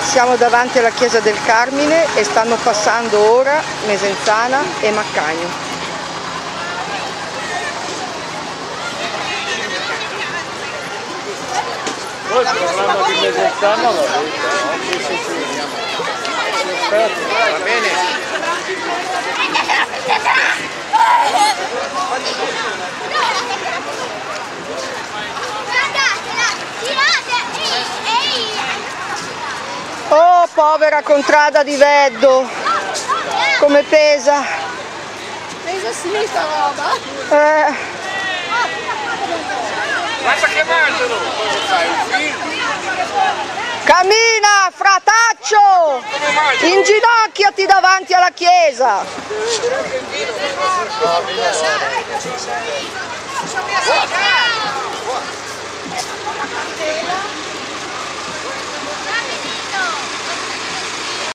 Siamo davanti alla chiesa del Carmine e stanno passando ora Mesenzana e Maccagno. Poi il programma di Mesenzana va bene. Oh, povera contrada di Veddo, come pesa. Pesa sì sta roba. Guarda che mangiano! Cosa fai? Un film? Cammina, frataccio! Inginocchiati davanti alla chiesa!